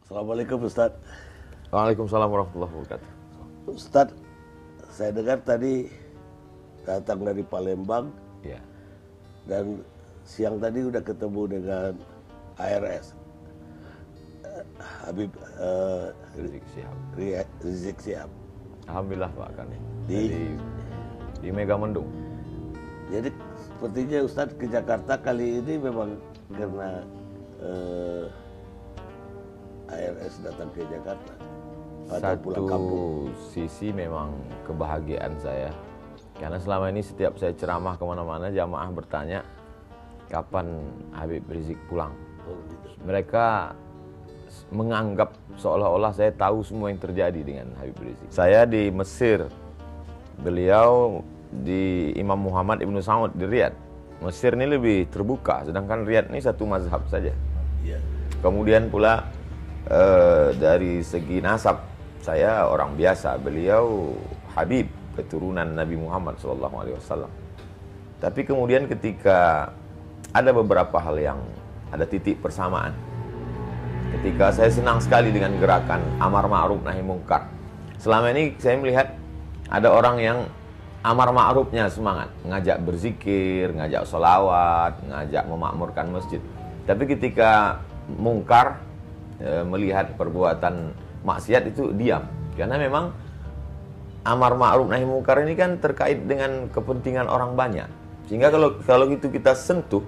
Assalamualaikum Ustadz. Waalaikumsalam warahmatullahi wabarakatuh. Ustadz, saya dengar tadi datang dari Palembang Ya. dan siang tadi udah ketemu dengan ARS Habib Rizik Syihab. Rizik Syihab. Alhamdulillah Pak Kani. Di- Di Megamendung. Jadi sepertinya Ustadz ke Jakarta kali ini memang karena ARS datang ke Jakarta atau pulang kampung. Satu sisi memang kebahagiaan saya, karena selama ini setiap saya ceramah kemana-mana jamaah bertanya kapan Habib Rizik pulang. Oh, gitu. Mereka menganggap seolah-olah saya tahu semua yang terjadi dengan Habib Rizik. Saya di Mesir, beliau di Imam Muhammad Ibnu Saud di Riyadh. Mesir ini lebih terbuka, sedangkan Riyadh ini satu mazhab saja. Iya. Kemudian pula dari segi nasab, saya orang biasa, beliau Habib, keturunan Nabi Muhammad SAW. Tapi kemudian ketika ada beberapa hal yang ada titik persamaan. Ketika saya senang sekali dengan gerakan Amar Ma'ruf Nahi Mungkar. Selama ini saya melihat ada orang yang Amar Ma'rufnya semangat, ngajak berzikir, ngajak sholawat, ngajak memakmurkan masjid. Tapi ketika mungkar, melihat perbuatan maksiat itu diam. Karena memang Amar Ma'ruf Nahi Mungkar ini kan terkait dengan kepentingan orang banyak. Sehingga kalau itu kita sentuh,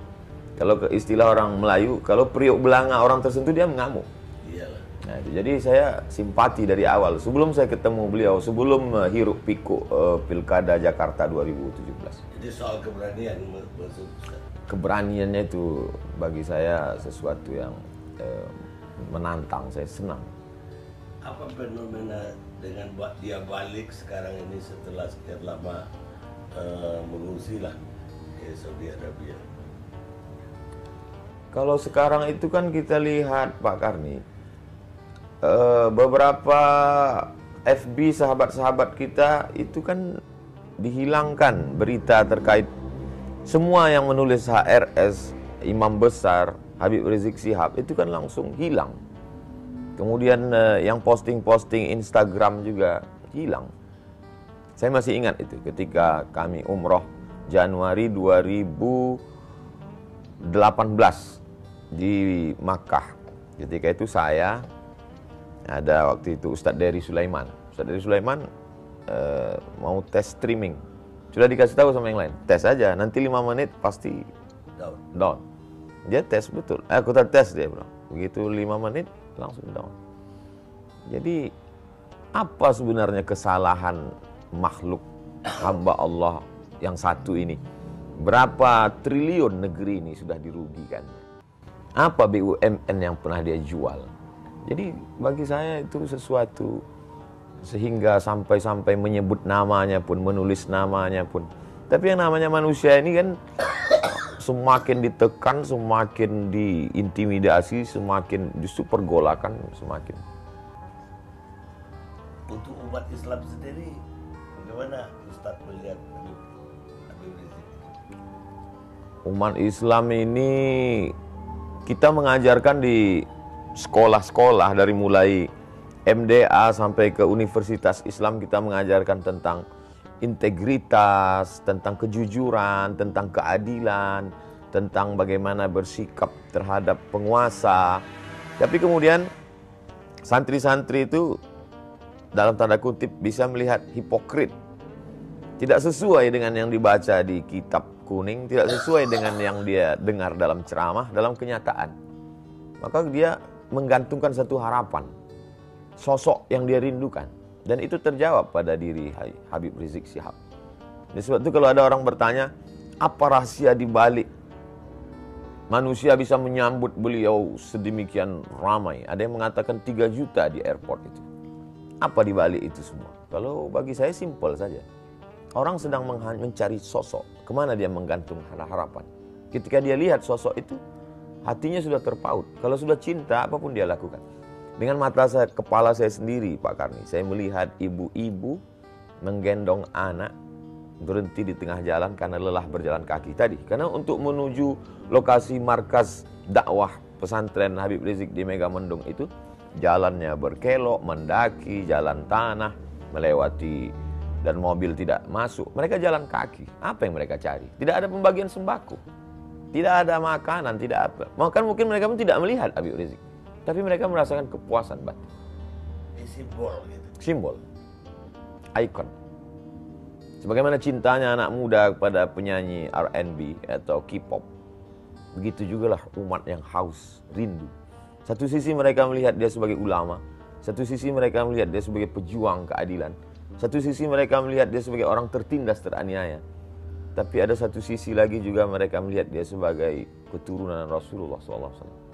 kalau ke istilah orang Melayu, kalau periuk belanga orang tersentuh dia mengamuk. Iyalah. Nah, jadi saya simpati dari awal. Sebelum saya ketemu beliau, sebelum hiruk pikuk Pilkada Jakarta 2017. Jadi soal keberanian maksud Ustaz. Keberaniannya itu bagi saya sesuatu yang menantang, saya senang. Apa fenomena dengan dia balik sekarang ini setelah sekian lama mengungsi lah ke Saudi Arabia? Kalau sekarang itu kan kita lihat Pak Karni, beberapa FB sahabat-sahabat kita itu kan dihilangkan berita terkait semua yang menulis HRS, imam besar, Habib Rizik Syihab itu kan langsung hilang. Kemudian yang posting-posting Instagram juga hilang. Saya masih ingat itu ketika kami umroh Januari 2018 di Makkah. Ketika itu saya ada waktu itu Ustadz Dery Sulaiman. Ustadz Dery Sulaiman mau tes streaming. Sudah dikasih tahu sama yang lain, tes aja, nanti 5 menit pasti down. Dia tes betul, aku tes dia bilang. Begitu 5 menit langsung down. Jadi apa sebenarnya kesalahan makhluk hamba Allah yang satu ini? Berapa triliun negeri ini sudah dirugikan? Apa BUMN yang pernah dia jual? Jadi bagi saya itu sesuatu, sehingga sampai-sampai menyebut namanya pun, menulis namanya pun. Tapi yang namanya manusia ini kan semakin ditekan, semakin diintimidasi, semakin justru pergolakan semakin. Untuk umat Islam sendiri, bagaimana Ustadz melihat Habib Rizik? Umat Islam ini kita mengajarkan di sekolah-sekolah dari mulai MDA sampai ke Universitas Islam, kita mengajarkan tentang integritas, tentang kejujuran, tentang keadilan, tentang bagaimana bersikap terhadap penguasa. Tapi kemudian santri-santri itu dalam tanda kutip bisa melihat hipokrit. Tidak sesuai dengan yang dibaca di kitab kuning, tidak sesuai dengan yang dia dengar dalam ceramah, dalam kenyataan. Maka dia menggantungkan satu harapan, sosok yang dia rindukan. Dan itu terjawab pada diri Habib Rizik Syihab. Jadi sebab itu kalau ada orang bertanya, apa rahasia di balik manusia bisa menyambut beliau sedemikian ramai? Ada yang mengatakan 3 juta di airport itu. Apa di balik itu semua? Kalau bagi saya simpel saja. Orang sedang mencari sosok, kemana dia menggantung harapan. Ketika dia lihat sosok itu, hatinya sudah terpaut. Kalau sudah cinta, apapun dia lakukan. Dengan mata saya, kepala saya sendiri Pak Karni, saya melihat ibu-ibu menggendong anak berhenti di tengah jalan karena lelah berjalan kaki tadi. Karena untuk menuju lokasi markas dakwah pesantren Habib Rizik di Megamendung itu jalannya berkelok, mendaki, jalan tanah, melewati dan mobil tidak masuk. Mereka jalan kaki. Apa yang mereka cari? Tidak ada pembagian sembako. Tidak ada makanan, tidak apa. Maka mungkin mereka pun tidak melihat Habib Rizik. Tapi mereka merasakan kepuasan batin. Simbol gitu. Simbol. Ikon. Sebagaimana cintanya anak muda kepada penyanyi R&B atau K-pop. Begitu juga lah umat yang haus, rindu. Satu sisi mereka melihat dia sebagai ulama. Satu sisi mereka melihat dia sebagai pejuang keadilan. Satu sisi mereka melihat dia sebagai orang tertindas, teraniaya. Tapi ada satu sisi lagi juga mereka melihat dia sebagai keturunan Rasulullah SAW.